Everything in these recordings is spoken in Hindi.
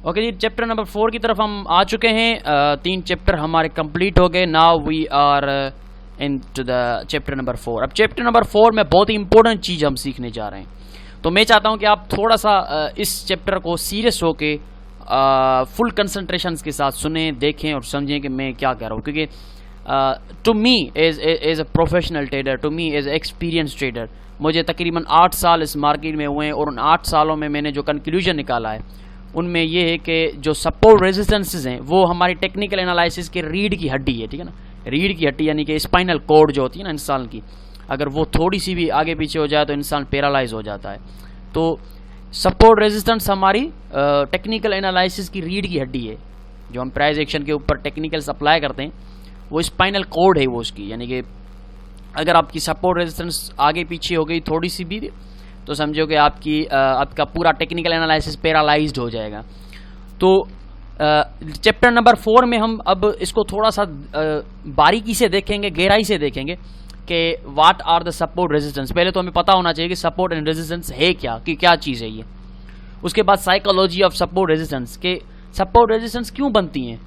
ओके जी, चैप्टर नंबर 4 की तरफ हम आ चुके हैं। 3 चैप्टर हमारे कंप्लीट हो गए। Now we are into the chapter number 4। अब चैप्टर नंबर 4 में बहुत ही इंपॉर्टेंट चीज़ हम सीखने जा रहे हैं, तो मैं चाहता हूं कि आप थोड़ा सा इस चैप्टर को सीरियस होके फुल कंसंट्रेशन के साथ सुने, देखें और समझें कि मैं क्या कह रहा हूँ। क्योंकि to me as a professional trader, to me as experience trader, मुझे तकरीबन 8 साल इस मार्केट में हुए हैं और उन 8 सालों में मैंने जो कंक्लूजन निकाला है उनमें ये है कि जो सपोर्ट रेजिस्टेंसेस हैं वो हमारी टेक्निकल एनालिसिस के रीढ़ की हड्डी है। ठीक है ना, रीढ़ की हड्डी यानी कि स्पाइनल कॉर्ड जो होती है ना इंसान की, अगर वो थोड़ी सी भी आगे पीछे हो जाए तो इंसान पैरालाइज हो जाता है। तो सपोर्ट रेजिस्टेंस हमारी टेक्निकल एनालिसिस की रीढ़ की हड्डी है। जो हम प्राइस एक्शन के ऊपर टेक्निकल अप्लाई करते हैं वो स्पाइनल कॉर्ड है वो उसकी, यानी कि अगर आपकी सपोर्ट रेजिस्टेंस आगे पीछे हो गई थोड़ी सी भी तो समझो कि आपका पूरा टेक्निकल एनालिसिस पैरालाइज्ड हो जाएगा। तो चैप्टर नंबर 4 में हम अब इसको थोड़ा सा बारीकी से देखेंगे, गहराई से देखेंगे कि what are the support resistance. पहले तो हमें पता होना चाहिए कि सपोर्ट एंड रेजिस्टेंस है क्या, कि क्या चीज़ है ये। उसके बाद साइकोलॉजी ऑफ सपोर्ट रेजिस्टेंस, के सपोर्ट रेजिस्टेंस क्यों बनती हैं,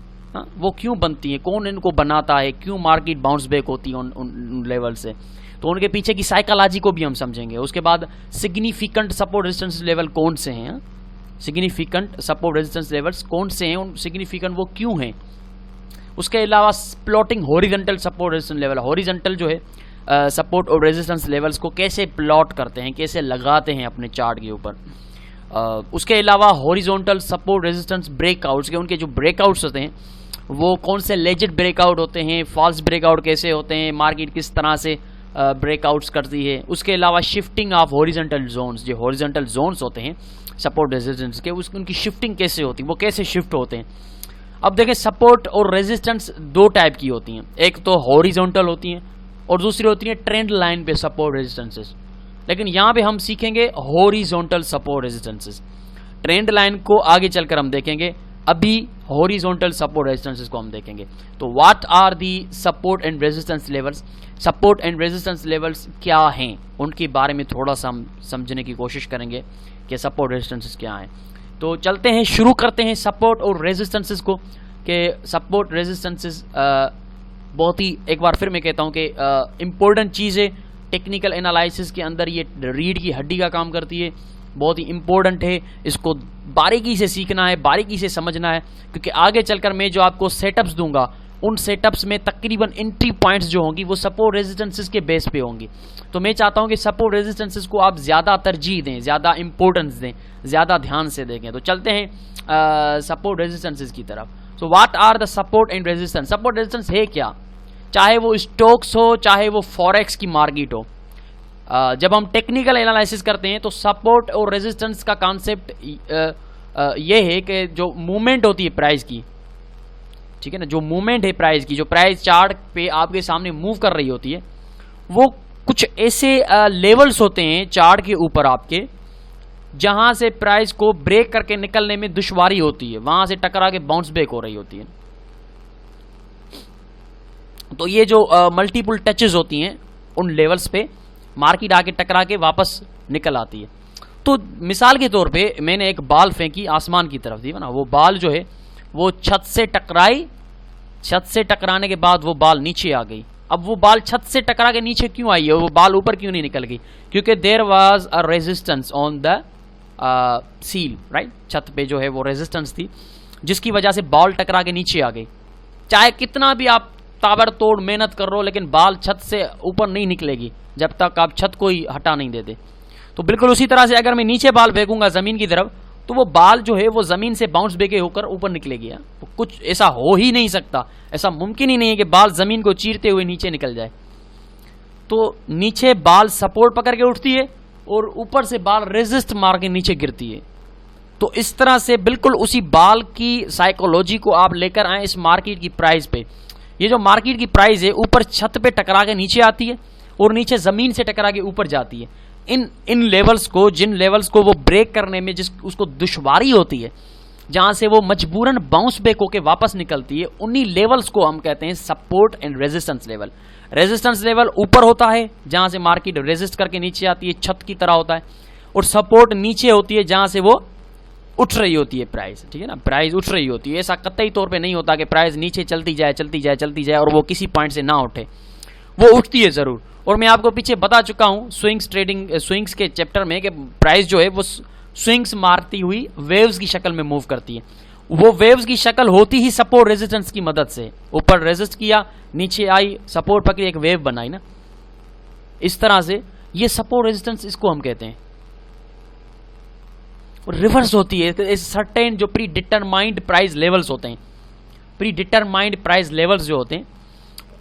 वो क्यों बनती हैं, कौन इनको बनाता है, क्यों मार्केट बाउंस बैक होती है उन लेवल से, तो उनके पीछे की साइकोलॉजी को भी हम समझेंगे। उसके बाद सिग्निफिकेंट सपोर्ट रेजिस्टेंस लेवल कौन से हैं, सिग्निफिकेंट सपोर्ट रेजिस्टेंस लेवल्स कौन से हैं, उन सिग्निफिकेंट वो क्यों हैं। उसके अलावा plotting horizontal support resistance level, horizontal जो है सपोर्ट और रेजिस्टेंस लेवल्स को कैसे प्लॉट करते हैं, कैसे लगाते हैं अपने चार्ट के ऊपर। उसके अलावा हॉरिजॉन्टल सपोर्ट रेजिस्टेंस ब्रेकआउट्स के, उनके जो ब्रेकआउट्स होते हैं वो कौन से लेजिट ब्रेकआउट होते हैं, फॉल्स ब्रेकआउट कैसे होते हैं, मार्केट किस तरह से ब्रेकआउट्स करती है। उसके अलावा शिफ्टिंग ऑफ हॉरिजॉन्टल जोन्स, जो हॉरिजॉन्टल जोन्स होते हैं सपोर्ट रेजिस्टेंस के, उनकी शिफ्टिंग कैसे होती है, वो कैसे शिफ्ट होते हैं। अब देखें, सपोर्ट और रेजिस्टेंस 2 टाइप की होती हैं, एक तो हॉरिजॉन्टल होती हैं और दूसरी होती है ट्रेंड लाइन पे सपोर्ट रेजिस्टेंसेस। लेकिन यहाँ पे हम सीखेंगे horizontal support resistances. Trend line को आगे चलकर हम देखेंगे, अभी हॉरिजॉन्टल सपोर्ट रेजिस्टेंसेस को हम देखेंगे। तो what are the support and resistance levels, support and resistance levels क्या हैं, उनके बारे में थोड़ा सा हम समझने की कोशिश करेंगे कि सपोर्ट रेजिस्टेंसेस क्या हैं। तो चलते हैं, शुरू करते हैं सपोर्ट और रेजिस्टेंसेस को। कि सपोर्ट रेजिस्टेंसेस बहुत ही, एक बार फिर मैं कहता हूं कि इंपॉर्टेंट चीज़ है टेक्निकल एनालिसिस के अंदर, ये रीढ़ की हड्डी का काम करती है, बहुत ही इंपॉर्टेंट है। इसको बारीकी से सीखना है, बारीकी से समझना है, क्योंकि आगे चलकर मैं जो आपको सेटअप्स दूंगा उन सेटअप्स में तकरीबन एंट्री पॉइंट्स जो होंगी वो सपोर्ट रेजिस्टेंसेस के बेस पे होंगी। तो मैं चाहता हूं कि सपोर्ट रेजिस्टेंसेस को आप ज़्यादा तरजीह दें, ज़्यादा इंपॉर्टेंस दें, ज़्यादा ध्यान से देखें। तो चलते हैं सपोर्ट रेजिस्टेंसेस की तरफ। So what are the support and resistance, support resistance है क्या, चाहे वो स्टॉक्स हो, चाहे वो फॉरेक्स की मार्केट हो। जब हम टेक्निकल एनालिसिस करते हैं तो सपोर्ट और रेजिस्टेंस का कॉन्सेप्ट ये है कि जो मूवमेंट होती है प्राइस की, ठीक है ना, जो मूवमेंट है प्राइस की, जो प्राइस चार्ट पे आपके सामने मूव कर रही होती है, वो कुछ ऐसे लेवल्स होते हैं चार्ट के ऊपर आपके, जहां से प्राइस को ब्रेक करके निकलने में दुश्वारी होती है, वहां से टकरा के बाउंस बैक हो रही होती है। तो ये जो मल्टीपल टचेस होती हैं उन लेवल्स पे मार्केट आके टकरा के वापस निकल आती है। तो मिसाल के तौर पे मैंने एक बाल फेंकी आसमान की तरफ, दी ना, वो बाल जो है वो छत से टकराई, छत से टकराने के बाद वो बाल नीचे आ गई। अब वो बाल छत से टकरा के नीचे क्यों आई है, वो बाल ऊपर क्यों नहीं निकल गई, क्योंकि there was a resistance on the ceil, right, छत पे जो है वो रेजिस्टेंस थी जिसकी वजह से बाल टकरा के नीचे आ गई। चाहे कितना भी आप ताबड़तोड़ मेहनत कर रहे हो, लेकिन बाल छत से ऊपर नहीं निकलेगी जब तक आप छत को ही हटा नहीं देते। तो बिल्कुल उसी तरह से अगर मैं नीचे बाल फेंकूंगा जमीन की तरफ तो वो बाल जो है वो जमीन से बाउंस बैक होकर ऊपर निकलेगी। तो कुछ ऐसा हो ही नहीं सकता, ऐसा मुमकिन ही नहीं है कि बाल जमीन को चीरते हुए नीचे निकल जाए। तो नीचे बाल सपोर्ट पकड़ के उठती है और ऊपर से बाल रेजिस्ट मार के नीचे गिरती है। तो इस तरह से बिल्कुल उसी बाल की साइकोलॉजी को आप लेकर आए इस मार्केट की प्राइस पे। ये जो मार्केट की प्राइस है ऊपर छत पे टकरा के नीचे आती है और नीचे जमीन से टकरा के ऊपर जाती है। इन लेवल्स को, जिन लेवल्स को वो ब्रेक करने में उसको दुश्वारी होती है, जहां से वो मजबूरन बाउंस बैक होकर वापस निकलती है, उन्हीं लेवल्स को हम कहते हैं support and resistance level. Resistance level ऊपर होता है जहां से मार्केट रेजिस्ट करके नीचे आती है, छत की तरह होता है, और सपोर्ट नीचे होती है जहां से वो उठ रही होती है प्राइस, ठीक है ना, प्राइस उठ रही होती है। ऐसा कतई तौर पे नहीं होता कि प्राइस नीचे चलती जाए और वो किसी पॉइंट से ना उठे, वो उठती है जरूर। और मैं आपको पीछे बता चुका हूं स्विंग्स के चैप्टर में कि प्राइस जो है वो स्विंग्स मारती हुई वेव्स की शक्ल में मूव करती है। वो वेव्स की शक्ल होती ही सपोर्ट रेजिस्टेंस की मदद से, ऊपर रेजिस्ट किया, नीचे आई, सपोर्ट पकड़ी, एक वेव बनाई ना, इस तरह से ये सपोर्ट रेजिस्टेंस इसको हम कहते हैं। रिवर्स होती है सर्टेन जो प्री डिटरमाइंड प्राइस लेवल्स होते हैं, प्री डिटरमाइंड प्राइस लेवल्स जो होते हैं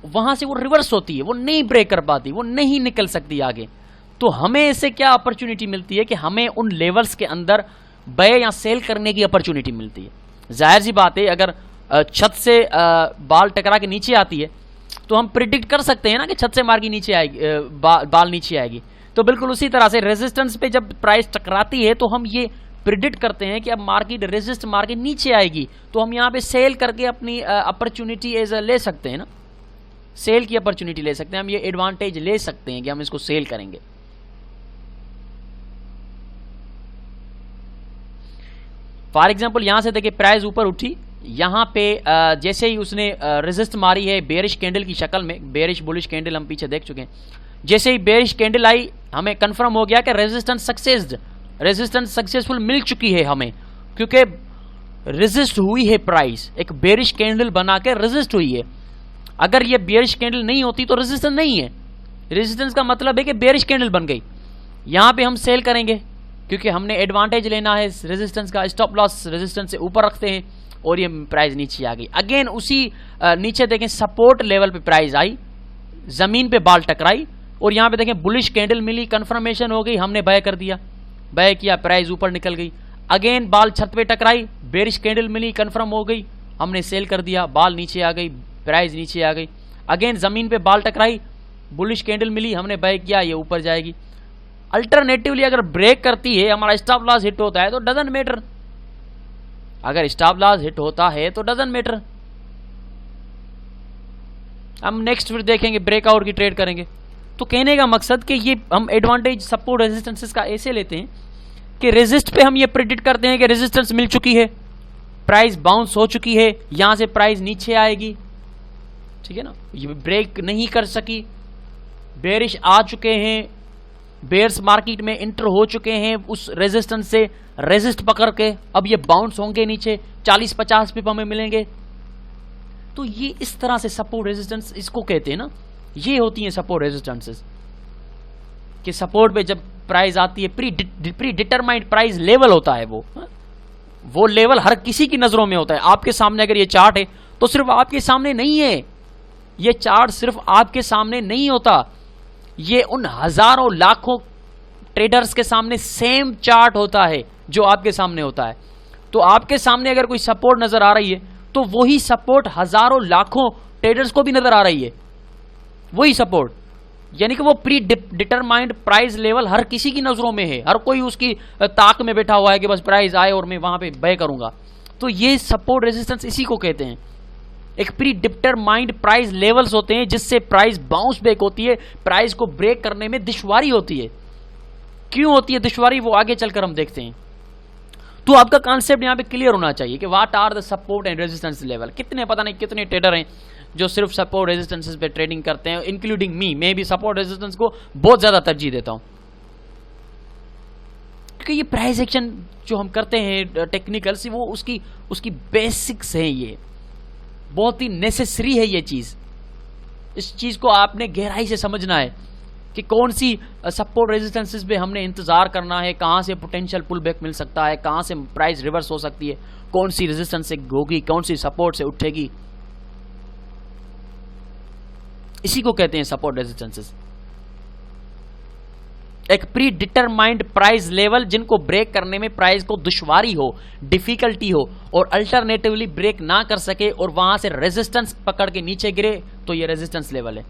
वहां से वो रिवर्स होती है, वो नहीं ब्रेक कर पाती, वो नहीं निकल सकती आगे। तो हमें इससे क्या अपॉर्चुनिटी मिलती है कि हमें उन लेवल्स के अंदर बाय या सेल करने की अपॉर्चुनिटी मिलती है। जाहिर सी बात है, अगर छत से बाल टकरा के नीचे आती है तो हम प्रिडिक्ट कर सकते हैं ना कि छत से मार के नीचे आएगी, बाल नीचे आएगी। तो बिल्कुल उसी तरह से रेजिस्टेंस पे जब प्राइस टकराती है तो हम ये प्रिडिक्ट करते हैं कि अब मार्केट रेजिस्ट मार्केट नीचे आएगी, तो हम यहाँ पे सेल करके अपनी अपॉर्चुनिटी एज ले सकते हैं ना, सेल की अपॉर्चुनिटी ले सकते हैं, हम ये एडवांटेज ले सकते हैं कि हम इसको सेल करेंगे। फॉर एग्जांपल यहां से देखिए प्राइस ऊपर उठी, यहां पे जैसे ही उसने रेजिस्ट मारी है बेरिश कैंडल की शक्ल में, बेरिश बुलिश कैंडल हम पीछे देख चुके हैं, जैसे ही बेरिश कैंडल आई हमें कंफर्म हो गया कि रेजिस्टेंस सक्सेसफुल मिल चुकी है हमें, क्योंकि रेजिस्ट हुई है प्राइस, एक बेरिश कैंडल बना के रेजिस्ट हुई है। अगर ये बेरिश कैंडल नहीं होती तो रेजिस्टेंस नहीं है, रेजिस्टेंस का मतलब है कि बेरिश कैंडल बन गई। यहां पे हम सेल करेंगे क्योंकि हमने एडवांटेज लेना है रेजिस्टेंस का, स्टॉप लॉस रेजिस्टेंस से ऊपर रखते हैं और ये प्राइस नीचे आ गई। अगेन उसी नीचे देखें सपोर्ट लेवल पे प्राइस आई, जमीन पे बाल टकराई और यहां पे देखें बुलिश कैंडल मिली, कंफर्मेशन हो गई, हमने बाय कर दिया, बाय किया, प्राइस ऊपर निकल गई। अगेन बाल छत पे टकराई, बेरिश कैंडल मिली, कंफर्म हो गई, हमने सेल कर दिया, बाल नीचे आ गई, प्राइस नीचे आ गई। अगेन जमीन पे बाल टकराई, बुलिश कैंडल मिली, हमने बाय किया, ये ऊपर जाएगी। अल्टरनेटिवली अगर ब्रेक करती है, हमारा स्टॉप लॉस हिट होता है तो डजंट मैटर, अगर स्टॉप लॉस हिट होता है तो डजंट मैटर। हम नेक्स्ट फिर देखेंगे ब्रेकआउट की ट्रेड करेंगे। तो कहने का मकसद कि ये हम एडवांटेज सपोर्ट रेजिस्टेंसेस का ऐसे लेते हैं कि रेजिस्ट पे हम ये प्रेडिक्ट करते हैं कि रेजिस्टेंस मिल चुकी है, प्राइस बाउंस हो चुकी है, यहां से प्राइस नीचे आएगी, ठीक है ना, ये ब्रेक नहीं कर सकी, बेरिश आ चुके हैं, बेयर्स मार्केट में इंटर हो चुके हैं उस रेजिस्टेंस से, रेजिस्ट पकड़ के अब ये बाउंस होंगे नीचे, 40-50 पिप हमें मिलेंगे। तो ये इस तरह से सपोर्ट रेजिस्टेंस इसको कहते हैं ना, ये होती है सपोर्ट रेजिस्टेंसेस कि सपोर्ट पे जब प्राइस आती है, प्री डिटरमाइंड प्राइस लेवल होता है, वो लेवल हर किसी की नजरों में होता है। आपके सामने अगर ये चार्ट है तो सिर्फ आपके सामने नहीं है, ये चार्ट सिर्फ आपके सामने नहीं होता, ये उन हजारों लाखों ट्रेडर्स के सामने सेम चार्ट होता है जो आपके सामने होता है। तो आपके सामने अगर कोई सपोर्ट नजर आ रही है तो वही सपोर्ट हजारों लाखों ट्रेडर्स को भी नजर आ रही है, वही सपोर्ट, यानी कि वो प्री डिटरमाइंड प्राइस लेवल हर किसी की नजरों में है, हर कोई उसकी ताक में बैठा हुआ है कि बस प्राइस आए और मैं वहां पे बाय करूंगा। तो ये सपोर्ट रेजिस्टेंस इसी को कहते हैं, एक प्री डिटरमाइंड प्राइस लेवल्स होते हैं जिससे प्राइस बाउंस बैक होती है, प्राइस को ब्रेक करने में दुश्वारी होती है। क्यों होती है दुश्वारी, वो आगे चलकर हम देखते हैं। तो आपका कॉन्सेप्ट यहां पे क्लियर होना चाहिए कि what are the support and resistance level. कितने पता नहीं कितने ट्रेडर हैं जो सिर्फ सपोर्ट रेजिस्टेंसेस पे ट्रेडिंग करते हैं, इंक्लूडिंग मी। मैं भी सपोर्ट रेजिस्टेंस को बहुत ज्यादा तरजीह देता हूं, क्योंकि ये प्राइस एक्शन जो हम करते हैं टेक्निकल से, वो उसकी बेसिक्स है, ये बहुत ही नेसेसरी है ये चीज। इस चीज को आपने गहराई से समझना है कि कौन सी सपोर्ट रेजिस्टेंसेस पे हमने इंतजार करना है, कहां से पोटेंशियल पुल बैक मिल सकता है, कहां से प्राइस रिवर्स हो सकती है, कौन सी रेजिस्टेंस से होगी, कौन सी सपोर्ट से उठेगी। इसी को कहते हैं सपोर्ट रेजिस्टेंसेस। एक प्री डिटरमाइंड प्राइस लेवल जिनको ब्रेक करने में प्राइस को दुश्वारी हो, डिफिकल्टी हो और अल्टरनेटिवली ब्रेक ना कर सके और वहां से रेजिस्टेंस पकड़ के नीचे गिरे तो ये रेजिस्टेंस लेवल है।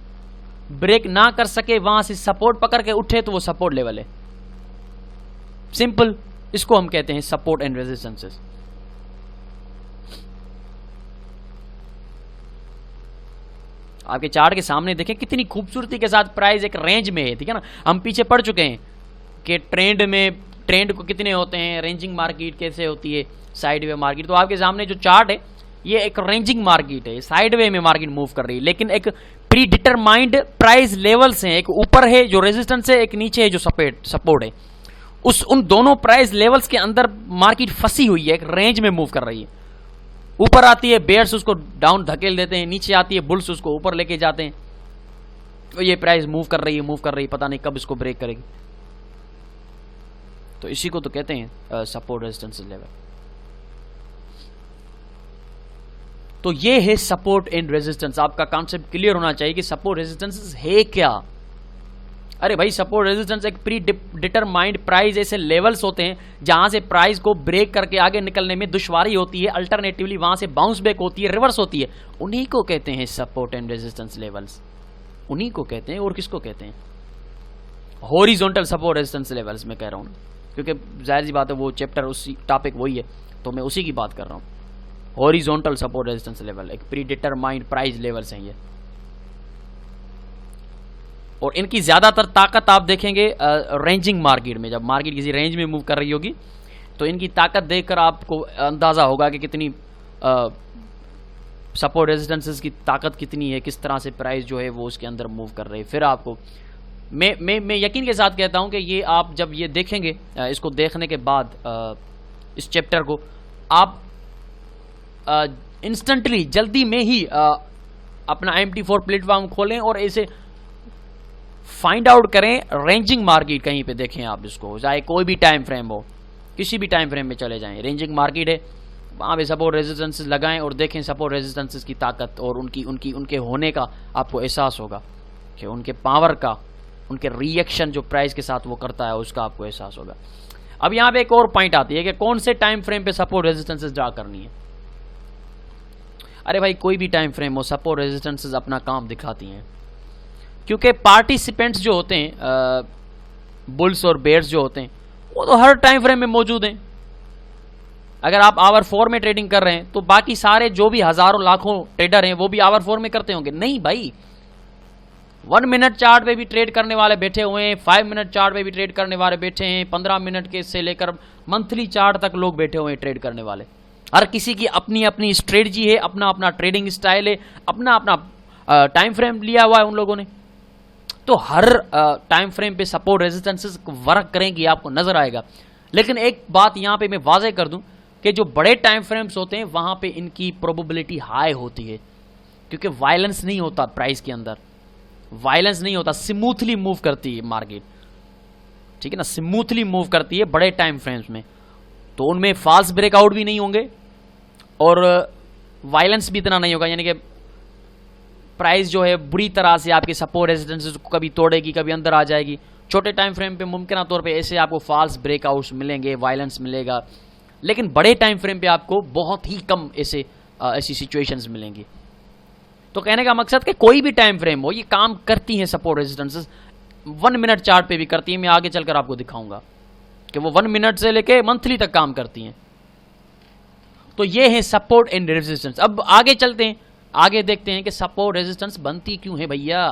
ब्रेक ना कर सके, वहां से सपोर्ट पकड़ के उठे तो वो सपोर्ट लेवल है। सिंपल, इसको हम कहते हैं सपोर्ट एंड रेजिस्टेंसेस। आपके चार्ट के सामने देखें कितनी खूबसूरती के साथ प्राइस एक रेंज में है, ठीक है ना। हम पीछे पढ़ चुके हैं कि ट्रेंड में ट्रेंड को कितने होते हैं, रेंजिंग मार्केट कैसे होती है, साइडवे मार्केट। तो आपके सामने जो चार्ट है ये एक रेंजिंग मार्केट है, साइडवे में मार्केट मूव कर रही है, लेकिन एक प्री डिटरमाइंड प्राइस लेवल्स हैं, एक ऊपर है जो रेजिस्टेंस है, एक नीचे है जो सपोर्ट है। उन दोनों प्राइस लेवल्स के अंदर मार्केट फंसी हुई है, एक रेंज में मूव कर रही है। ऊपर आती है बेयर्स उसको डाउन धकेल देते हैं, नीचे आती है बुल्स उसको ऊपर लेके जाते हैं। तो ये प्राइस मूव कर रही है, पता नहीं कब इसको ब्रेक करेगी। तो इसी को तो कहते हैं सपोर्ट रेजिस्टेंस लेवल। तो ये है सपोर्ट एंड रेजिस्टेंस। आपका कॉन्सेप्ट क्लियर होना चाहिए कि सपोर्ट रेजिस्टेंस है क्या। अरे भाई, सपोर्ट रेजिस्टेंस एक प्री डिटरमाइंड प्राइस ऐसे लेवल्स होते हैं जहां से प्राइस को ब्रेक करके आगे निकलने में दुश्वारी होती है, अल्टरनेटिवली वहां से बाउंस बैक होती है, रिवर्स होती है। उन्हीं को कहते हैं सपोर्ट एंड रेजिस्टेंस लेवल्स, उन्हीं को कहते हैं। और किसको कहते हैं? हॉरिजॉन्टल सपोर्ट रेजिस्टेंस लेवल्स मैं कह रहा हूं, क्योंकि जाहिर सी बात है वो चैप्टर उसी टॉपिक वही है, तो मैं उसी की बात कर रहा हूं। हॉरिजॉन्टल सपोर्ट रेजिस्टेंस लेवल एक प्री डिटरमाइंड प्राइस लेवल्स हैं ये, और इनकी ज्यादातर ताकत आप देखेंगे रेंजिंग मार्केट में। जब मार्केट किसी रेंज में मूव कर रही होगी तो इनकी ताकत देखकर आपको अंदाजा होगा कि कितनी सपोर्ट रेजिस्टेंसेस की ताकत कितनी है, किस तरह से प्राइस जो है वो उसके अंदर मूव कर रही है। फिर आपको मैं यकीन के साथ कहता हूं कि ये आप जब ये देखेंगे, इसको देखने के बाद इस चैप्टर को आप इंस्टेंटली जल्दी में ही अपना MT4 प्लेटफॉर्म खोलें और इसे फाइंड आउट करें। रेंजिंग मार्केट कहीं पे देखें आप इसको, चाहे कोई भी टाइम फ्रेम हो, किसी भी टाइम फ्रेम में चले जाएं, रेंजिंग मार्केट है वहां पे सपोर्ट रेजिस्टेंसेस लगाएं और देखें सपोर्ट रेजिस्टेंसेस की ताकत और उनके होने का आपको एहसास होगा कि उनके पावर का, उनके रिएक्शन जो प्राइस के साथ वो करता है उसका आपको एहसास होगा। अब यहां पे एक और पॉइंट आती है कि कौन से टाइम फ्रेम पे सपोर्ट रेजिस्टेंसेस ड्रा करनी है। अरे भाई, कोई भी टाइम फ्रेम हो, सपोर्ट रेजिस्टेंसेस अपना काम दिखाती हैं, क्योंकि पार्टिसिपेंट्स जो होते हैं, बुल्स और बेयर्स जो होते हैं, वो तो हर टाइम फ्रेम में मौजूद हैं। अगर आप आवर 4 में ट्रेडिंग कर रहे हैं तो बाकी सारे जो भी हजारों लाखों ट्रेडर हैं वो भी आवर 4 में करते होंगे? नहीं भाई, 1 मिनट चार्ट पे भी ट्रेड करने वाले बैठे हुए हैं, 5 मिनट चार्ट पे भी ट्रेड करने वाले बैठे हैं, 15 मिनट के से लेकर मंथली चार्ट तक लोग बैठे हुए हैं ट्रेड करने वाले। हर किसी की अपनी अपनी स्ट्रेटजी है, अपना अपना ट्रेडिंग स्टाइल है, अपना अपना टाइम फ्रेम लिया हुआ है उन लोगों ने। तो हर टाइम फ्रेम पे सपोर्ट रेजिस्टेंसेस वर्क करेंगी, आपको नजर आएगा। लेकिन एक बात यहां पे मैं वाज़ेह कर दूं कि जो बड़े टाइम फ्रेम्स होते हैं वहां पे इनकी प्रोबेबिलिटी हाई होती है, क्योंकि वायलेंस नहीं होता प्राइस के अंदर, वायलेंस नहीं होता, स्मूथली मूव करती है मार्केट, ठीक है ना, स्मूथली मूव करती है बड़े टाइम फ्रेम्स में। तो उनमें फॉल्स ब्रेकआउट भी नहीं होंगे और वायलेंस भी इतना नहीं होगा, यानी कि प्राइस जो है बुरी तरह से आपके सपोर्ट रेजिस्टेंसेस को कभी तोड़ेगी, कभी अंदर आ जाएगी। छोटे टाइम फ्रेम पे मुमकिन तौर पे ऐसे आपको फॉल्स ब्रेकआउट्स मिलेंगे, वायलेंस मिलेगा, लेकिन बड़े टाइम फ्रेम पे आपको बहुत ही कम ऐसी सिचुएशंस मिलेंगी। तो कहने का मकसद कि कोई भी टाइम फ्रेम हो, ये काम करती हैं सपोर्ट रेजिस्टेंसेस, 1 मिनट चार्ट पे भी करती है। मैं आगे चलकर आपको दिखाऊंगा कि वो 1 मिनट से लेके मंथली तक काम करती हैं। तो ये है सपोर्ट एंड रेजिस्टेंस। अब आगे चलते हैं, आगे देखते हैं कि सपोर्ट रेजिस्टेंस बनती क्यों है भैया।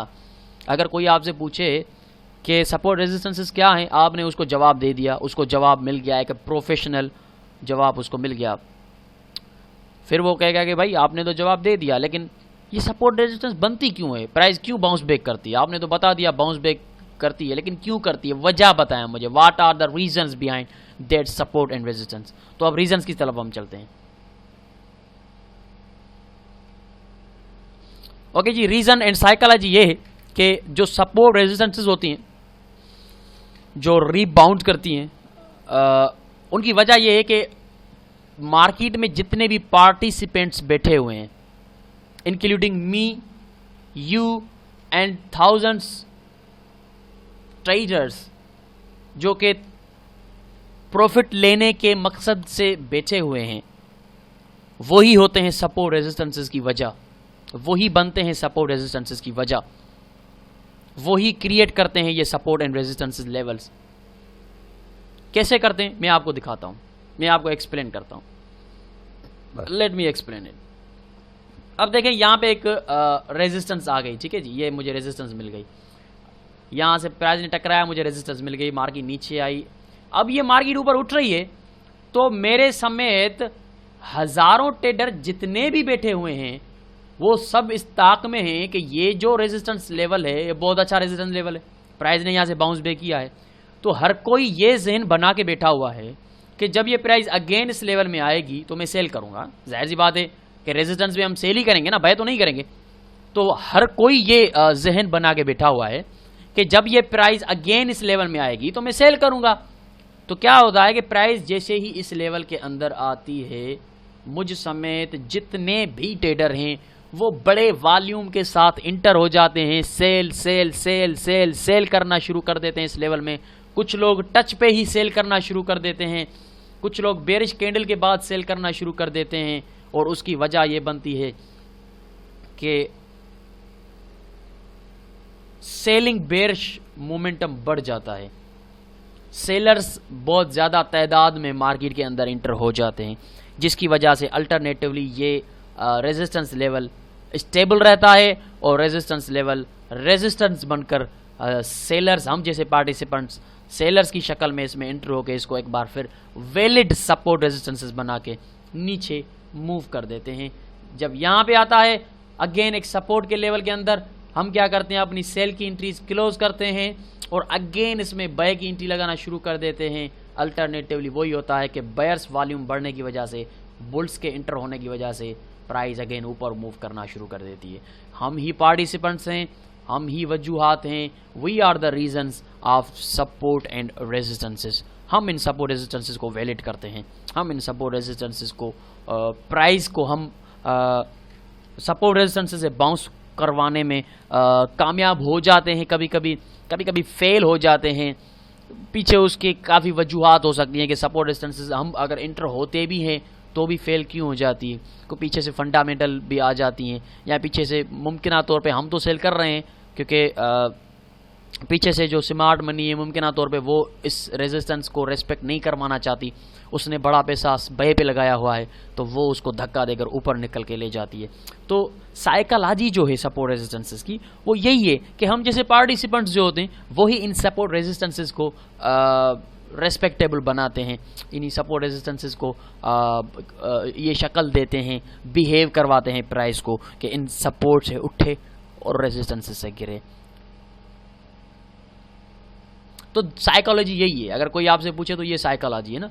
अगर कोई आपसे पूछे कि सपोर्ट रेजिस्टेंसेस क्या हैं, आपने उसको जवाब दे दिया, उसको जवाब मिल गया, एक प्रोफेशनल जवाब उसको मिल गया, फिर वो कहेगा कि भाई आपने तो जवाब दे दिया, लेकिन ये सपोर्ट रेजिस्टेंस बनती क्यों है, प्राइस क्यों बाउंस बैक करती है? आपने तो बता दिया बाउंस बैक करती है, लेकिन क्यों करती है, वजह बताएं मुझे। What are the reasons behind that support and resistance. तो अब रीजंस की तरफ हम चलते हैं। ओके जी, रीजन एंड साइकोलॉजी ये है कि जो सपोर्ट रेजिस्टेंसेस होती हैं, जो रीबाउंड करती हैं, उनकी वजह यह है कि मार्केट में जितने भी पार्टिसिपेंट्स बैठे हुए हैं, including me, you and thousands traders, जो कि प्रॉफिट लेने के मकसद से बैठे हुए हैं, वही होते हैं सपोर्ट रेजिस्टेंसेस की वजह, वही बनते हैं सपोर्ट रेजिस्टेंसेस की वजह, वही क्रिएट करते हैं ये सपोर्ट एंड रेजिस्टेंसेस लेवल्स। कैसे करते हैं मैं आपको दिखाता हूं, मैं आपको एक्सप्लेन करता हूं। Let me explain it. अब देखें यहां पे एक रेजिस्टेंस आ गई, ठीक है जी, ये मुझे रेजिस्टेंस मिल गई, यहां से प्राइस ने टकराया, मुझे रेजिस्टेंस मिल गई, मार्केट नीचे आई, अब ये मार्केट ऊपर उठ रही है तो मेरे समेत हजारों ट्रेडर जितने भी बैठे हुए हैं वो सब इस ताक में हैं कि ये जो रेजिस्टेंस लेवल है ये बहुत अच्छा रेजिस्टेंस लेवल है, प्राइस ने यहाँ से बाउंस बैक किया है। तो हर कोई ये जहन बना के बैठा हुआ है कि जब ये प्राइस अगेन इस लेवल में आएगी तो मैं सेल करूंगा। जाहिर सी बात है कि रेजिस्टेंस में हम सेल ही करेंगे ना, बाय तो नहीं करेंगे। तो हर कोई ये जहन बना के बैठा हुआ है कि जब ये प्राइस अगेन इस लेवल में आएगी तो मैं सेल करूंगा। तो क्या होता है कि प्राइस जैसे ही इस लेवल के अंदर आती है, मुझ समेत जितने भी ट्रेडर हैं वो बड़े वॉल्यूम के साथ इंटर हो जाते हैं, sell sell sell sell sell करना शुरू कर देते हैं इस लेवल में। कुछ लोग टच पे ही सेल करना शुरू कर देते हैं, कुछ लोग बेरिश कैंडल के बाद सेल करना शुरू कर देते हैं। और उसकी वजह यह बनती है कि सेलिंग बेरिश मोमेंटम बढ़ जाता है, सेलर्स बहुत ज़्यादा तादाद में मार्केट के अंदर इंटर हो जाते हैं, जिसकी वजह से अल्टरनेटिवली ये रेजिस्टेंस लेवल स्टेबल रहता है और रेजिस्टेंस लेवल रेजिस्टेंस बनकर सेलर्स, हम जैसे पार्टिसिपेंट्स सेलर्स की शक्ल में इसमें एंटर होकर इसको एक बार फिर वैलिड सपोर्ट रेजिस्टेंसेस बना के नीचे मूव कर देते हैं। जब यहाँ पे आता है अगेन एक सपोर्ट के लेवल के अंदर, हम क्या करते हैं, अपनी सेल की एंट्रीज क्लोज करते हैं और अगेन इसमें बाय की एंट्री लगाना शुरू कर देते हैं। अल्टरनेटिवली वही होता है कि बायर्स वॉल्यूम बढ़ने की वजह से, बुल्स के इंटर होने की वजह से प्राइस अगेन ऊपर मूव करना शुरू कर देती है। हम ही पार्टिसिपेंट्स हैं, हम ही वजूहात हैं, we are the reasons of support and resistances. हम इन सपोर्ट रेजिस्टेंसेस को वैलिड करते हैं, हम इन सपोर्ट रेजिस्टेंसेस को प्राइस को हम सपोर्ट रेजिस्टेंसेस से बाउंस करवाने में कामयाब हो जाते हैं। कभी कभी फेल हो जाते हैं। पीछे उसके काफ़ी वजूहात हो सकती हैं कि सपोर्ट रेजिस्टेंसेस हम अगर इंटर होते भी हैं तो भी फेल क्यों हो जाती है, को पीछे से फंडामेंटल भी आ जाती हैं, या पीछे से मुमकिन तौर पे हम तो सेल कर रहे हैं क्योंकि पीछे से जो स्मार्ट मनी है मुमकिन तौर पे वो इस रेजिस्टेंस को रेस्पेक्ट नहीं करवाना चाहती, उसने बड़ा पैसा बहे पे लगाया हुआ है तो वो उसको धक्का देकर ऊपर निकल के ले जाती है। तो साइकोलॉजी जो है सपोर्ट रेजिस्टेंसेस की वो यही है कि हम जैसे पार्टिसिपेंट्स जो होते हैं वही इन सपोर्ट रेजिस्टेंसेस को रेस्पेक्टेबल बनाते हैं, इन्हीं सपोर्ट रेजिस्टेंसेस को ये शक्ल देते हैं, बिहेव करवाते हैं प्राइस को कि इन सपोर्ट से उठे और रेजिस्टेंसेस से गिरे। तो साइकोलॉजी यही है। अगर कोई आपसे पूछे तो ये साइकोलॉजी है ना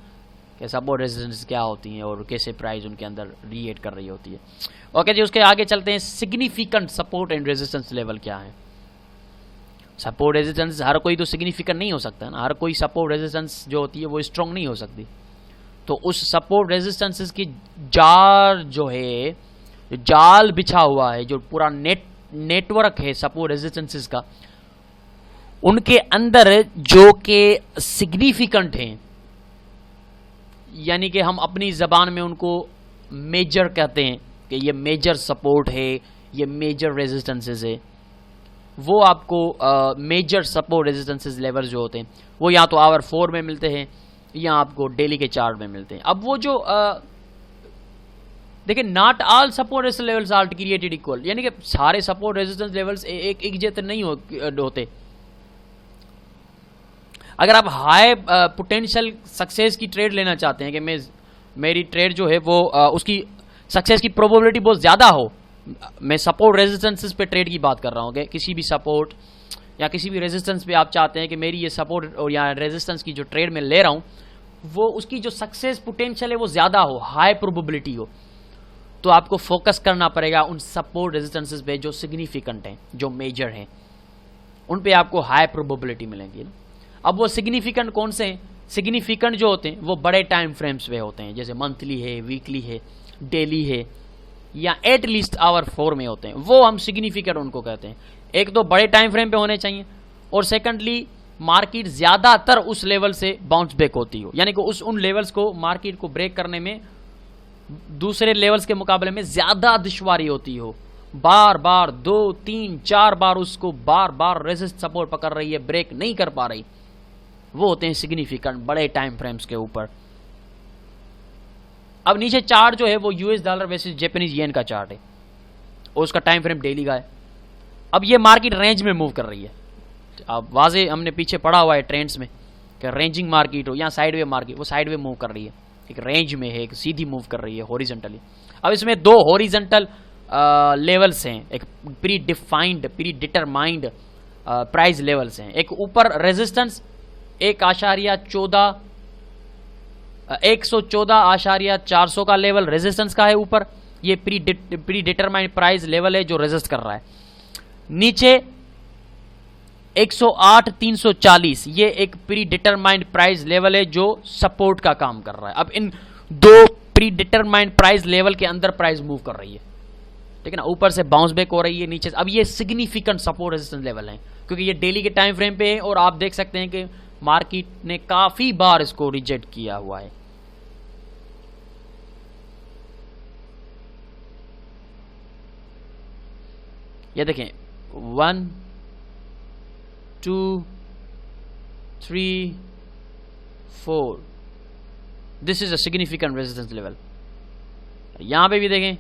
कि सपोर्ट रेजिस्टेंस क्या होती हैं और कैसे प्राइस उनके अंदर रिएक्ट कर रही होती है। ओके जी, उसके आगे चलते हैं। Significant support and resistance level क्या है। सपोर्ट रेजिस्टेंस हर कोई तो सिग्निफिकेंट नहीं हो सकता ना, हर कोई सपोर्ट रेजिस्टेंस जो होती है वो स्ट्रॉन्ग नहीं हो सकती। तो उस सपोर्ट रेजिस्टेंसेस की जाल जो है, जाल बिछा हुआ है, जो पूरा नेटवर्क है सपोर्ट रेजिस्टेंसेस का, उनके अंदर जो कि सिग्निफिकेंट हैं, यानी कि हम अपनी जबान में उनको मेजर कहते हैं कि ये मेजर सपोर्ट है, ये मेजर रेजिस्टेंसेस है, वो आपको मेजर सपोर्ट रेजिस्टेंसेस लेवल जो होते हैं वो या तो आवर 4 में मिलते हैं या आपको डेली के चार्ट में मिलते हैं। अब वो जो देखिए, not all support resistance levels are created equal, यानी कि सारे सपोर्ट रेजिस्टेंस लेवल्स एक जैसे नहीं होते। अगर आप हाई पोटेंशियल सक्सेस की ट्रेड लेना चाहते हैं कि मेरी ट्रेड जो है वो उसकी सक्सेस की प्रोबेबिलिटी बहुत ज़्यादा हो, मैं सपोर्ट रेजिस्टेंसेस पे ट्रेड की बात कर रहा हूँ कि किसी भी सपोर्ट या किसी भी रेजिस्टेंस पे आप चाहते हैं कि मेरी ये सपोर्ट और या रेजिस्टेंस की जो ट्रेड में ले रहा हूँ वो उसकी जो सक्सेस पोटेंशियल है वो ज़्यादा हो, हाई प्रोबेबिलिटी हो, तो आपको फोकस करना पड़ेगा उन सपोर्ट रेजिस्टेंसेस पे जो सिग्निफिकेंट हैं, जो मेजर हैं, उन पे आपको हाई प्रोबेबिलिटी मिलेंगी ना। अब वो सिग्निफिकेंट कौन से हैं? सिग्निफिकेंट जो होते हैं वो बड़े टाइम फ्रेम्स पे होते हैं, जैसे मंथली है, वीकली है, डेली है, या एट लीस्ट आवर 4 में होते हैं, वो हम सिग्निफिकेंट उनको कहते हैं। एक तो बड़े टाइम फ्रेम पे होने चाहिए और सेकंडली मार्केट ज़्यादातर उस लेवल से बाउंस बैक होती हो, यानी कि उन लेवल्स को मार्केट को ब्रेक करने में दूसरे लेवल्स के मुकाबले में ज़्यादा दुश्वारी होती हो, बार बार 2 3 4 बार उसको बार बार रेजिस्ट सपोर्ट पकड़ रही है, ब्रेक नहीं कर पा रही, वो होते हैं सिग्निफिकेंट बड़े टाइम फ्रेम्स के ऊपर। अब नीचे चार्ट जो है वो US dollar versus Japanese yen का चार्ट है और उसका टाइम फ्रेम डेली का है। अब ये मार्केट रेंज में मूव कर रही है, अब वाजे हमने पीछे पड़ा हुआ है ट्रेंड्स में कि रेंजिंग मार्केट हो या साइडवे मार्केट, वो साइडवे मूव कर रही है, एक रेंज में है, एक सीधी मूव कर रही है हॉरिजॉन्टली। अब इसमें दो हॉरिजॉन्टल लेवल्स हैं, एक pre defined pre determined price levels हैं। एक ऊपर रेजिस्टेंस 114,400 का लेवल रेजिस्टेंस का है ऊपर, ये प्री डिटरमाइंड प्राइस लेवल है जो रेजिस्ट कर रहा है। नीचे 108,340 ये एक प्री डिटरमाइंड प्राइस लेवल है जो सपोर्ट का काम कर रहा है। अब इन दो प्री डिटरमाइंड प्राइस लेवल के अंदर प्राइस मूव कर रही है, ठीक है ना, ऊपर से बाउंस बैक हो रही है नीचे से। अब ये सिग्निफिकेंट सपोर्ट रेजिस्टेंस लेवल है क्योंकि ये डेली के टाइम फ्रेम पे है और आप देख सकते हैं कि मार्केट ने काफी बार इसको रिजेक्ट किया हुआ है। ये देखें 1 2 3 4 this is a significant resistance level. यहां पे भी देखें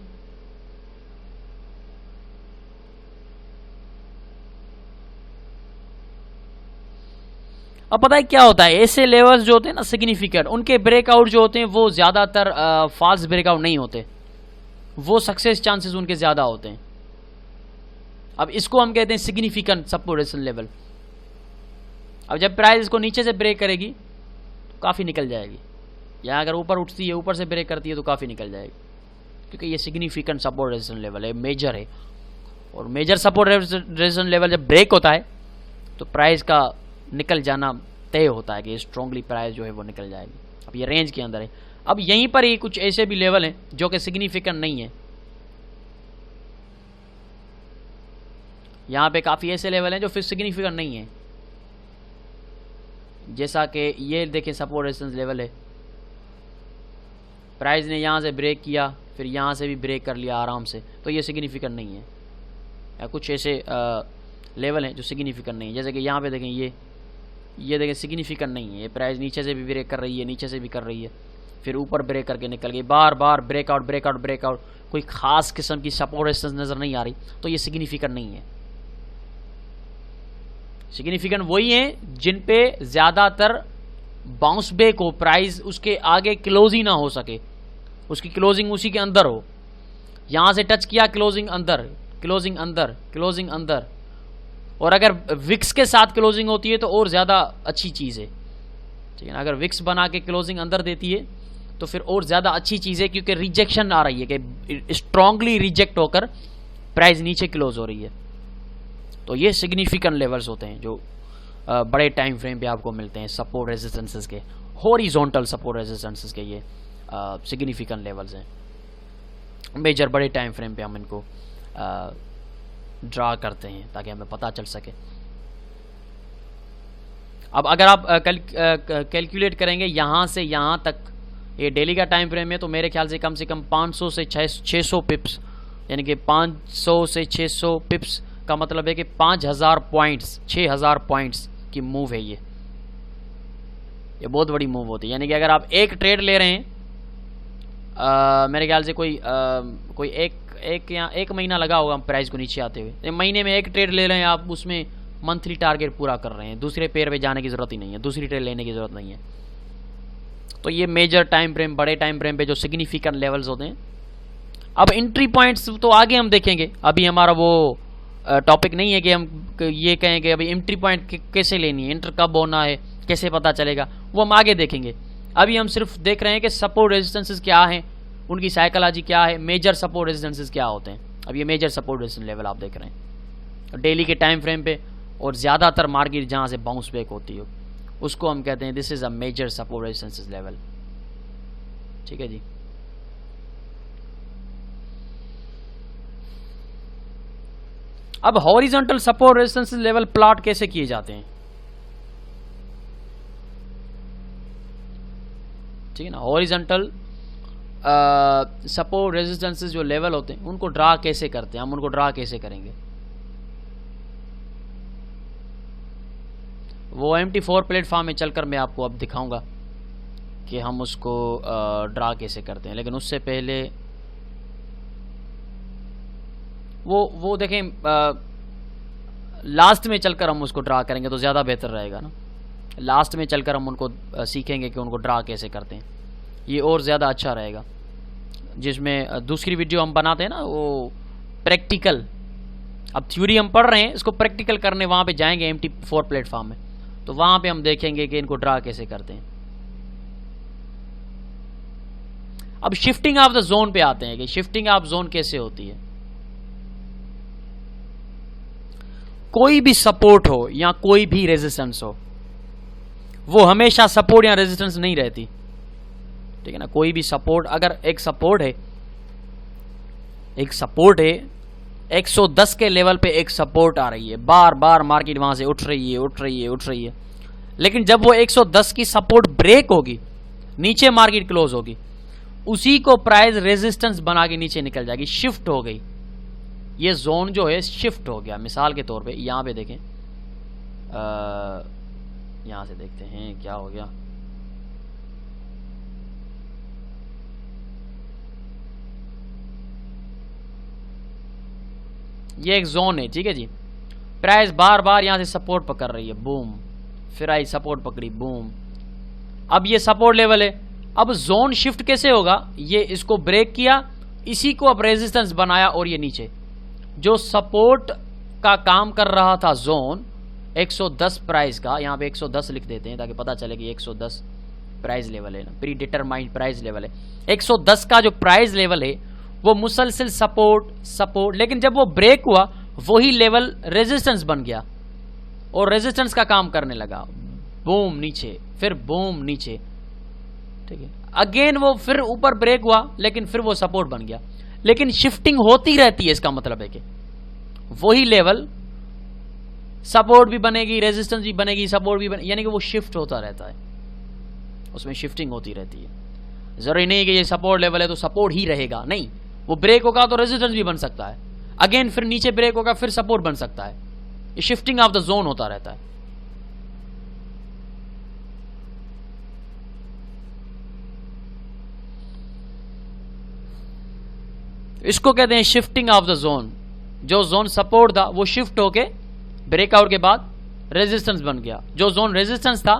अब पता है क्या होता है, ऐसे लेवल्स जो होते हैं ना सिग्निफिकेंट, उनके ब्रेकआउट जो होते हैं वो ज्यादातर फाल्स ब्रेकआउट नहीं होते, वो सक्सेस चांसेस उनके ज्यादा होते हैं। अब इसको हम कहते हैं सिग्निफिकेंट सपोर्ट रेजिस्टेंस लेवल। अब जब प्राइस इसको नीचे से ब्रेक करेगी तो काफी निकल जाएगी, या अगर ऊपर उठती है ऊपर से ब्रेक करती है तो काफी निकल जाएगी, क्योंकि ये सिग्निफिकेंट सपोर्ट रेजिस्टेंस लेवल है, मेजर है। और मेजर सपोर्ट रेजिस्टेंस लेवल जब ब्रेक होता है तो प्राइस का निकल जाना तय होता है कि स्ट्रांगली प्राइस जो है वो निकल जाएगी। अब ये रेंज के अंदर है। अब यहीं पर ही कुछ ऐसे भी लेवल हैं जो कि सिग्निफिकेंट नहीं है। यहां पे काफी ऐसे लेवल हैं जो फिर सिग्निफिकेंट नहीं है, जैसा कि ये देखें सपोर्ट रेजिस्टेंस लेवल है, प्राइस ने यहां से ब्रेक किया फिर यहां से भी ब्रेक कर लिया आराम से, तो ये सिग्निफिकेंट नहीं है। या कुछ ऐसे लेवल हैं जो सिग्निफिकेंट नहीं है, जैसे कि यहाँ पे देखें ये देखें सिग्निफिकेंट नहीं है। ये प्राइस नीचे से भी ब्रेक कर रही है, नीचे से भी कर रही है, फिर ऊपर ब्रेक करके निकल गई, बार बार ब्रेकआउट ब्रेकआउट ब्रेकआउट, कोई खास किस्म की सपोर्ट रेजिस्टेंस नजर नहीं आ रही, तो ये सिग्निफिकेंट नहीं है। सिग्निफिकेंट वही है जिन पे ज्यादातर बाउंस बैक हो, प्राइस उसके आगे क्लोज ही ना हो सके, उसकी क्लोजिंग उसी के अंदर हो। यहां से टच किया क्लोजिंग अंदर, क्लोजिंग अंदर, क्लोजिंग अंदर, और अगर विक्स के साथ क्लोजिंग होती है तो और ज्यादा अच्छी चीज है, ठीक है ना। अगर विक्स बना के क्लोजिंग अंदर देती है तो फिर और ज्यादा अच्छी चीज है, क्योंकि रिजेक्शन आ रही है कि स्ट्रांगली रिजेक्ट होकर प्राइस नीचे क्लोज हो रही है। तो ये सिग्निफिकेंट लेवल्स होते हैं जो बड़े टाइम फ्रेम पे आपको मिलते हैं, सपोर्ट रेजिस्टेंसेस के, हॉरिजॉन्टल सपोर्ट रेजिस्टेंसेस के ये सिग्निफिकेंट लेवल्स हैं। मेजर बड़े टाइम फ्रेम पे हम इनको ड्रा करते हैं ताकि हमें पता चल सके। अब अगर आप कैलकुलेट करेंगे यहां से यहां तक, ये डेली का टाइम फ्रेम है, तो मेरे ख्याल से कम 500 से 600 पिप्स, यानी कि 500 से 600 पिप्स का मतलब है कि 5000 पॉइंट्स, 6000 पॉइंट्स की मूव है। ये बहुत बड़ी मूव होती है। यानी कि अगर आप एक ट्रेड ले रहे हैं, मेरे ख्याल से कोई एक महीना लगा होगा प्राइस को नीचे आते हुए, महीने में एक ट्रेड ले रहे हैं आप, उसमें मंथली टारगेट पूरा कर रहे हैं, दूसरे पेयर पे जाने की जरूरत ही नहीं है, दूसरी ट्रेड लेने की जरूरत नहीं है। तो ये मेजर टाइम फ्रेम, बड़े टाइम फ्रेम पे जो सिग्निफिकेंट लेवल्स होते हैं। अब एंट्री पॉइंट्स तो आगे हम देखेंगे, अभी हमारा वो टॉपिक नहीं है कि हम ये कहें कि अभी एंट्री पॉइंट कैसे लेनी है, एंटर कब होना है, कैसे पता चलेगा, वो हम आगे देखेंगे। अभी हम सिर्फ देख रहे हैं कि सपोर्ट रेजिस्टेंसेस क्या हैं, उनकी साइकोलॉजी क्या है, मेजर सपोर्ट रेजिस्टेंसेस क्या होते हैं। अब ये मेजर सपोर्ट रेजिस्टेंस लेवल आप देख रहे हैं डेली के टाइम फ्रेम पे, और ज्यादातर मार्केट जहां से बाउंस बैक होती है उसको हम कहते हैं this is a major support resistances level. ठीक है जी। अब horizontal support resistance level plot कैसे किए जाते हैं, ठीक है ना। हॉरिजॉन्टल सपोर्ट रेजिस्टेंसेस जो लेवल होते हैं उनको ड्रा कैसे करते हैं, हम उनको ड्रा कैसे करेंगे। वो MT4 प्लेटफॉर्म में चलकर मैं आपको अब दिखाऊंगा कि हम उसको ड्रा कैसे करते हैं, लेकिन उससे पहले वो देखें लास्ट में चलकर हम उसको ड्रा करेंगे तो ज्यादा बेहतर रहेगा ना। लास्ट में चलकर हम उनको सीखेंगे कि उनको ड्रा कैसे करते हैं, ये और ज़्यादा अच्छा रहेगा। जिसमें दूसरी वीडियो हम बनाते हैं ना वो प्रैक्टिकल, अब थ्योरी हम पढ़ रहे हैं, इसको प्रैक्टिकल करने वहाँ पे जाएंगे MT4 प्लेटफॉर्म में, तो वहाँ पे हम देखेंगे कि इनको ड्रा कैसे करते हैं। अब शिफ्टिंग ऑफ द जोन पे आते हैं कि शिफ्टिंग ऑफ जोन कैसे होती है। कोई भी सपोर्ट हो या कोई भी रेजिस्टेंस हो, वो हमेशा सपोर्ट या रेजिस्टेंस नहीं रहती, ठीक है ना। कोई भी सपोर्ट, अगर एक सपोर्ट है 110 के लेवल पे एक सपोर्ट आ रही है, बार बार मार्केट वहां से उठ रही है, लेकिन जब वो 110 की सपोर्ट ब्रेक होगी, नीचे मार्केट क्लोज होगी, उसी को प्राइस रेजिस्टेंस बना के नीचे निकल जाएगी, शिफ्ट हो गई। ये जोन जो है शिफ्ट हो गया। मिसाल के तौर पे यहां पे देखें, यहां से देखते हैं क्या हो गया। ये एक जोन है, ठीक है जी। प्राइस बार बार यहां से सपोर्ट पकड़ रही है, बूम, फिर आई सपोर्ट पकड़ी, बूम। अब ये सपोर्ट लेवल है। अब जोन शिफ्ट कैसे होगा, ये इसको ब्रेक किया, इसी को अब रेजिस्टेंस बनाया, और ये नीचे जो सपोर्ट का काम कर रहा था जोन 110 प्राइस का, यहां पे 110 लिख देते हैं ताकि पता चले कि 110 प्राइस लेवल है ना, प्री डिटरमाइंड प्राइस लेवल है। 110 का जो प्राइस लेवल है वो मुसलसिल सपोर्ट, लेकिन जब वो ब्रेक हुआ वही लेवल रेजिस्टेंस बन गया और रेजिस्टेंस का काम करने लगा, बूम नीचे, फिर बूम नीचे, ठीक है। अगेन वो फिर ऊपर ब्रेक हुआ, लेकिन फिर वो सपोर्ट बन गया। लेकिन शिफ्टिंग होती रहती है, इसका मतलब है कि वही लेवल सपोर्ट भी बनेगी, रेजिस्टेंस भी बनेगी, सपोर्ट भी बनेगी, यानी कि वो शिफ्ट होता रहता है, उसमें शिफ्टिंग होती रहती है। जरूरी नहीं कि ये सपोर्ट लेवल है तो सपोर्ट ही रहेगा, नहीं, वो ब्रेक होगा तो रेजिस्टेंस भी बन सकता है, अगेन फिर नीचे ब्रेक होगा फिर सपोर्ट बन सकता है। ये शिफ्टिंग ऑफ द जोन होता रहता है। इसको कहते हैं शिफ्टिंग ऑफ द जोन। जो जोन सपोर्ट था वो शिफ्ट होके ब्रेकआउट के बाद रेजिस्टेंस बन गया, जो जोन रेजिस्टेंस था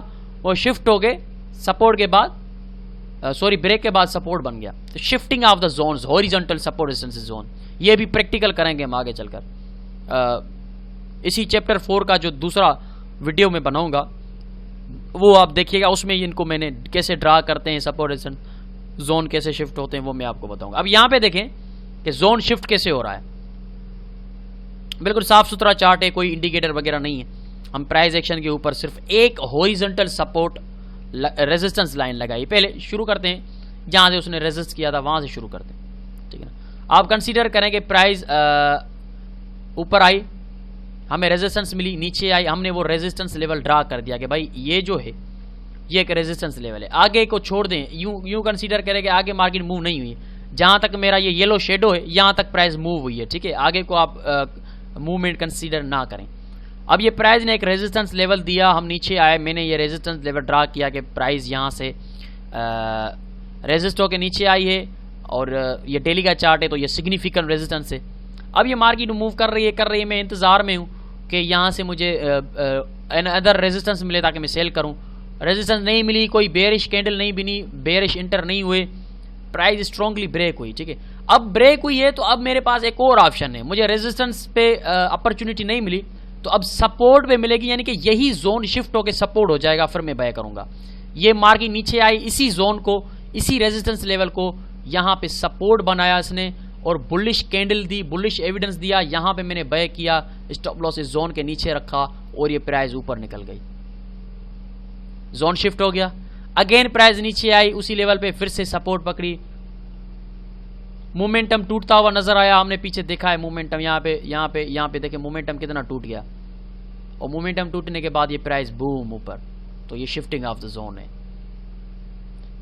वो शिफ्ट होके सपोर्ट के बाद ब्रेक के बाद सपोर्ट बन गया। तो shifting of the zones, horizontal support resistance zone, ये भी प्रैक्टिकल करेंगे हम आगे चलकर। इसी चैप्टर 4 का जो दूसरा वीडियो में बनाऊंगा वो आप देखिएगा, उसमें इनको मैंने कैसे ड्रा करते हैं, सपोर्ट रेजिस्टेंस जोन कैसे शिफ्ट होते हैं वो मैं आपको बताऊंगा। अब यहां पे देखें कि जोन शिफ्ट कैसे हो रहा है, बिल्कुल साफ सुथरा चार्ट है, कोई इंडिकेटर वगैरह नहीं है। हम प्राइस एक्शन के ऊपर सिर्फ एक हॉरिजॉन्टल सपोर्ट रेजिस्टेंस लाइन लगाई। पहले शुरू करते हैं जहां से उसने रेजिस्ट किया था, वहां से शुरू करते हैं, ठीक है ना। आप कंसीडर करें कि प्राइस ऊपर आई, हमें रेजिस्टेंस मिली, नीचे आई, हमने वो रेजिस्टेंस लेवल ड्रा कर दिया कि भाई ये जो है ये एक रेजिस्टेंस लेवल है। आगे को छोड़ दें, यूं कंसीडर करें कि आगे मार्केट मूव नहीं हुई, जहां तक मेरा ये येलो शेडो है यहां तक प्राइस मूव हुई है, ठीक है। आगे को आप मूवमेंट कंसीडर ना करें। अब ये प्राइस ने एक रेजिस्टेंस लेवल दिया, हम नीचे आए, मैंने ये रेजिस्टेंस लेवल ड्रा किया कि प्राइस यहां से रेजिस्ट होकर नीचे आई है, और ये डेली का चार्ट है तो ये सिग्निफिकेंट रेजिस्टेंस है। अब ये मार्केट मूव कर रही है, मैं इंतजार में हूं कि यहां से मुझे अदर रेजिस्टेंस मिले ताकि मैं सेल करूं। रेजिस्टेंस नहीं मिली, कोई बेरिश कैंडल नहीं बनी, बेरिश इंटर नहीं हुए, प्राइस स्ट्रांगली ब्रेक हुई, ठीक है। अब ब्रेक हुई है तो अब मेरे पास एक और ऑप्शन है, मुझे रेजिस्टेंस पे अपॉर्चुनिटी नहीं मिली तो अब सपोर्ट पे मिलेगी, यानी कि यही जोन शिफ्ट होकर सपोर्ट हो जाएगा, फिर मैं बाय करूंगा। ये मार्केट नीचे आई, इसी जोन को, इसी रेजिस्टेंस लेवल को यहां पे सपोर्ट बनाया इसने और बुलिश कैंडल दी, बुलिश एविडेंस दिया, यहां पे मैंने बाय किया, स्टॉप लॉस इस जोन के नीचे रखा और ये प्राइस ऊपर निकल गई, जोन शिफ्ट हो गया। अगेन प्राइस नीचे आई, उसी लेवल पे फिर से सपोर्ट पकड़ी, मोमेंटम टूटता हुआ नजर आया, हमने पीछे देखा है मोमेंटम, यहाँ पे देखे मोमेंटम कितना टूट गया, और मोमेंटम टूटने के बाद ये प्राइस बूम ऊपर। तो ये शिफ्टिंग ऑफ द जोन है।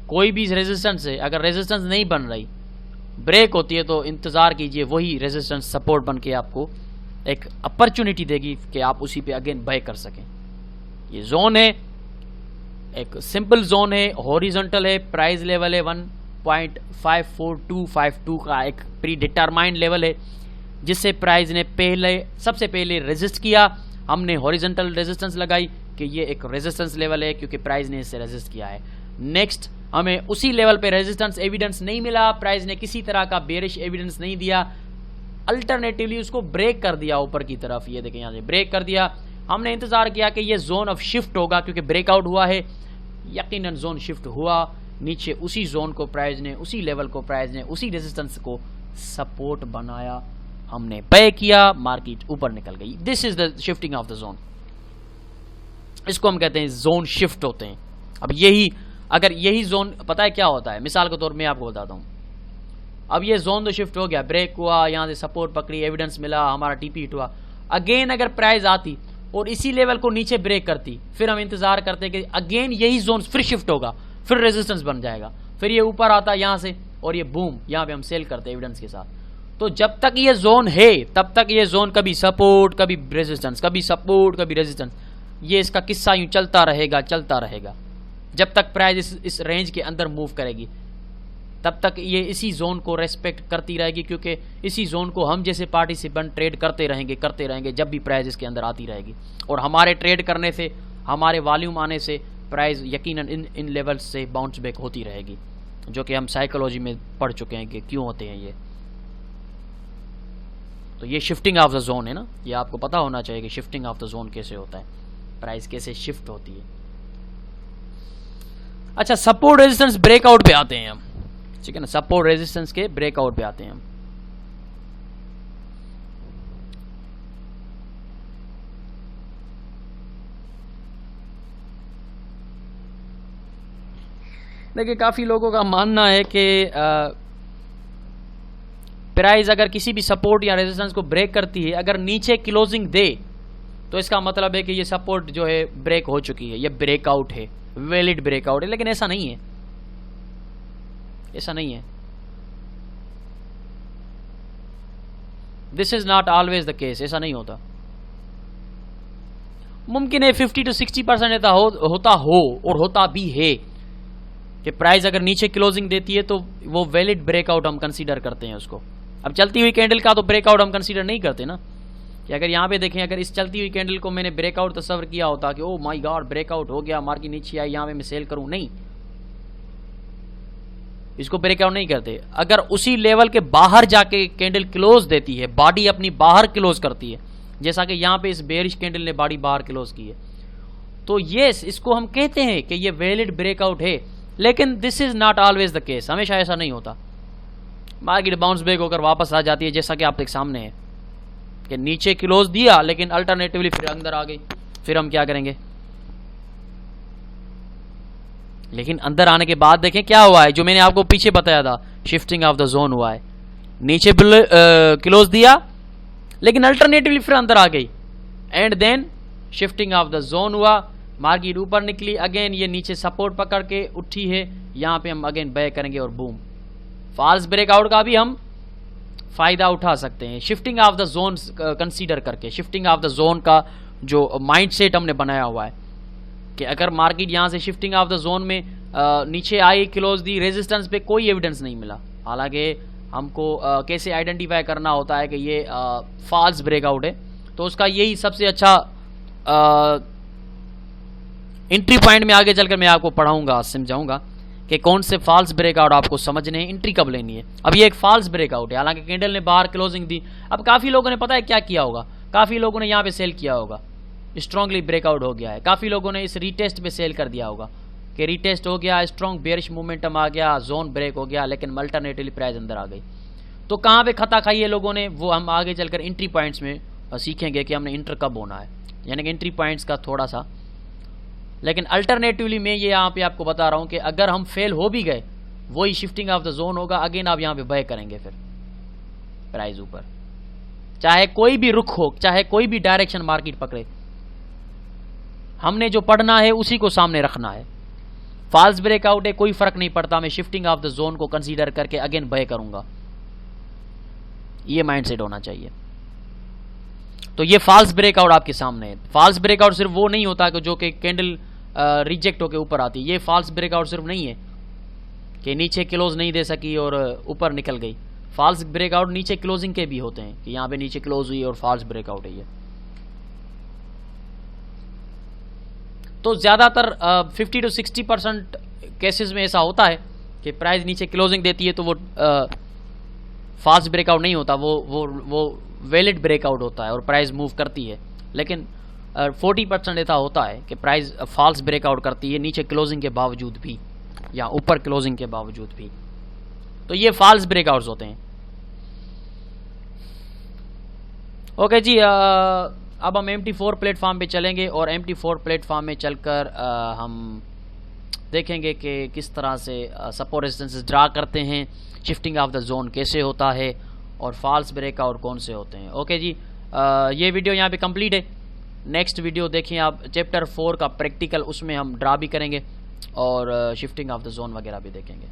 कोई भी रेजिस्टेंस है, अगर रेजिस्टेंस नहीं बन रही, ब्रेक होती है, तो इंतजार कीजिए वही रेजिस्टेंस सपोर्ट बन के आपको एक अपॉर्चुनिटी देगी कि आप उसी पे अगेन बाय कर सकें। ये जोन है, एक सिंपल जोन है, हॉरिजॉन्टल है, प्राइस लेवल है 1.54252 का एक प्री डिटरमाइंड लेवल है, जिससे प्राइस ने सबसे पहले रेजिस्ट किया, हमने हॉरिजॉन्टल रेजिस्टेंस लगाई, कि ये एक रेजिस्टेंस लेवल है क्योंकि प्राइस ने इससे रेजिस्ट किया है। नेक्स्ट हमें उसी लेवल पे रेजिस्टेंस एविडेंस नहीं मिला, प्राइस ने किसी तरह का बेरिश एविडेंस नहीं दिया, अल्टरनेटिवली उसको ब्रेक कर दिया ऊपर की तरफ। ये देखें यहाँ से ब्रेक कर दिया। हमने इंतजार किया कि ये जोन ऑफ शिफ्ट होगा क्योंकि ब्रेकआउट हुआ है, यकीनन जोन शिफ्ट हुआ नीचे। उसी जोन को प्राइस ने, उसी लेवल को प्राइस ने, उसी रेजिस्टेंस को सपोर्ट बनाया, हमने बाय किया, मार्केट ऊपर निकल गई। This is the shifting of the zone. इसको हम कहते हैं जोन शिफ्ट होते हैं। अब यही, अगर यही जोन, पता है क्या होता है, मिसाल के तौर में आपको बताता हूं। अब ये जोन तो शिफ्ट हो गया, ब्रेक हुआ, यहां से सपोर्ट पकड़ी, एविडेंस मिला, हमारा टीपी हिट हुआ। अगेन अगर प्राइस आती और इसी लेवल को नीचे ब्रेक करती, फिर हम इंतजार करते कि अगेन यही जोन फिर शिफ्ट होगा, फिर रेजिस्टेंस बन जाएगा, फिर ये ऊपर आता यहां से और ये बूम, यहां पे हम सेल करते एविडेंस के साथ। तो जब तक ये जोन है तब तक ये जोन कभी सपोर्ट, कभी रेजिस्टेंस, कभी सपोर्ट, कभी रेजिस्टेंस, ये इसका किस्सा यूं चलता रहेगा, चलता रहेगा जब तक प्राइस इस रेंज के अंदर मूव करेगी, तब तक ये इसी जोन को रेस्पेक्ट करती रहेगी, क्योंकि इसी जोन को हम जैसे पार्टिसिपेंट ट्रेड करते रहेंगे जब भी प्राइस इसके अंदर आती रहेगी। और हमारे ट्रेड करने से, हमारे वॉल्यूम आने से प्राइस यकीनन इन लेवल्स से बाउंस बैक होती रहेगी, जो कि हम साइकोलॉजी में पढ़ चुके हैं कि क्यों होते हैं ये। तो ये शिफ्टिंग ऑफ द जोन है ना, ये आपको पता होना चाहिए कि शिफ्टिंग ऑफ द जोन कैसे होता है, प्राइस कैसे शिफ्ट होती है। अच्छा, सपोर्ट रेजिस्टेंस ब्रेकआउट पे आते हैं हम, ठीक है ना, सपोर्ट रेजिस्टेंस के ब्रेकआउट पे आते हैं हम। देखिए, काफी लोगों का मानना है कि प्राइस अगर किसी भी सपोर्ट या रेजिस्टेंस को ब्रेक करती है, अगर नीचे क्लोजिंग दे, तो इसका मतलब है कि ये सपोर्ट जो है ब्रेक हो चुकी है, ये ब्रेकआउट है, वैलिड ब्रेकआउट है। लेकिन ऐसा नहीं है, ऐसा नहीं है। This is not always the case, ऐसा नहीं होता। मुमकिन है 50 to 60% होता हो और होता भी है कि प्राइस अगर नीचे क्लोजिंग देती है तो वो वैलिड ब्रेकआउट हम कंसीडर करते हैं उसको। अब चलती हुई कैंडल का तो ब्रेकआउट हम कंसीडर नहीं करते ना, कि अगर यहां पे देखें, अगर इस चलती हुई कैंडल को मैंने ब्रेकआउट तस्वर किया होता कि ओ माय गॉड ब्रेकआउट हो गया, मार्केट नीचे आई, यहां पे मैं सेल करूं, नहीं, इसको ब्रेकआउट नहीं करते। अगर उसी लेवल के बाहर जाके कैंडल क्लोज देती है, बॉडी अपनी बाहर क्लोज करती है, जैसा कि यहां पे इस बेरिश कैंडल ने बॉडी बाहर क्लोज की है, तो यस, इसको हम कहते हैं कि ये वैलिड ब्रेकआउट है। लेकिन this is not always the case, हमेशा ऐसा नहीं होता। मार्केट बाउंस बैक होकर वापस आ जाती है, जैसा कि आप देख सामने है कि नीचे क्लोज दिया लेकिन अल्टरनेटिवली फिर अंदर आ गई। फिर हम क्या करेंगे, लेकिन अंदर आने के बाद देखें क्या हुआ है, जो मैंने आपको पीछे बताया था, शिफ्टिंग ऑफ द जोन हुआ है। नीचे क्लोज दिया लेकिन अल्टरनेटिवली फिर अंदर आ गई, and then shifting of the zone हुआ, मार्केट ऊपर निकली, अगेन ये नीचे सपोर्ट पकड़ के उठी है, यहां पे हम अगेन बाय करेंगे और बूम, फॉल्स ब्रेकआउट का भी हम फायदा उठा सकते हैं shifting of the zone consider करके। शिफ्टिंग ऑफ द जोन का जो माइंडसेट हमने बनाया हुआ है कि अगर मार्केट यहां से शिफ्टिंग ऑफ द जोन में नीचे आई, क्लोज दी, रेजिस्टेंस पे कोई एविडेंस नहीं मिला, हालांकि हमको कैसे आइडेंटिफाई करना होता है कि ये फॉल्स ब्रेकआउट है, तो उसका यही सबसे अच्छा एंट्री पॉइंट में आगे चलकर मैं आपको पढ़ाऊंगा, समझाऊंगा कि कौन से फॉल्स ब्रेकआउट आपको समझने हैं, एंट्री कब लेनी है। अब ये एक फॉल्स ब्रेकआउट है, हालांकि कैंडल ने बाहर क्लोजिंग दी। अब काफी लोगों ने पता है क्या किया होगा, काफी लोगों ने यहाँ पे सेल किया होगा, स्ट्रांगली ब्रेकआउट हो गया है। काफी लोगों ने इस रीटेस्ट पे सेल कर दिया होगा कि रीटेस्ट हो गया, स्ट्रॉन्ग बेयरिश मोमेंटम आ गया, जोन ब्रेक हो गया, लेकिन अल्टरनेटिवली प्राइस अंदर आ गई। तो कहाँ पे खता खाई है लोगों ने, वो हम आगे चलकर एंट्री पॉइंट्स में सीखेंगे कि हमने इंटर कब होना है, यानी कि एंट्री पॉइंट्स का थोड़ा सा। लेकिन अल्टरनेटिवली मैं ये यहाँ पे आपको बता रहा हूँ कि अगर हम फेल हो भी गए, वही शिफ्टिंग ऑफ द जोन होगा, अगेन आप यहाँ पे बाय करेंगे फिर प्राइस ऊपर, चाहे कोई भी रुख हो, चाहे कोई भी डायरेक्शन मार्केट पकड़े, हमने जो पढ़ना है उसी को सामने रखना है। फॉल्स ब्रेकआउट है, कोई फर्क नहीं पड़ता, मैं शिफ्टिंग ऑफ द जोन को कंसीडर करके अगेन बाय करूंगा, ये माइंडसेट होना चाहिए। तो ये फॉल्स ब्रेकआउट आपके सामने है। फॉल्स ब्रेकआउट सिर्फ वो नहीं होता कि जो कि कैंडल रिजेक्ट होकर ऊपर आती है, ये फॉल्स ब्रेकआउट सिर्फ नहीं है कि नीचे क्लोज नहीं दे सकी और ऊपर निकल गई। फॉल्स ब्रेकआउट नीचे क्लोजिंग के भी होते हैं कि यहां पे नीचे क्लोज हुई और फॉल्स ब्रेकआउट है ये। तो ज़्यादातर 50 to 60% केसेस में ऐसा होता है कि प्राइस नीचे क्लोजिंग देती है तो वो फास्ट ब्रेकआउट नहीं होता, वो वैलिड ब्रेकआउट होता है और प्राइस मूव करती है। लेकिन 40% ऐसा होता है कि प्राइस फॉल्स ब्रेकआउट करती है नीचे क्लोजिंग के बावजूद भी या ऊपर क्लोजिंग के बावजूद भी। तो ये फॉल्स ब्रेकआउट्स होते हैं। ओके जी, अब हम MT4 प्लेटफॉर्म पे चलेंगे और MT4 प्लेटफॉर्म में चलकर हम देखेंगे कि किस तरह से सपोर्ट रेजिस्टेंस ड्रा करते हैं, शिफ्टिंग ऑफ द जोन कैसे होता है और फॉल्स ब्रेकआउट कौन से होते हैं। ओके जी, ये वीडियो यहाँ पे कंप्लीट है। नेक्स्ट वीडियो देखें आप, चैप्टर 4 का प्रैक्टिकल, उसमें हम ड्रा भी करेंगे और शिफ्टिंग ऑफ द जोन वगैरह भी देखेंगे।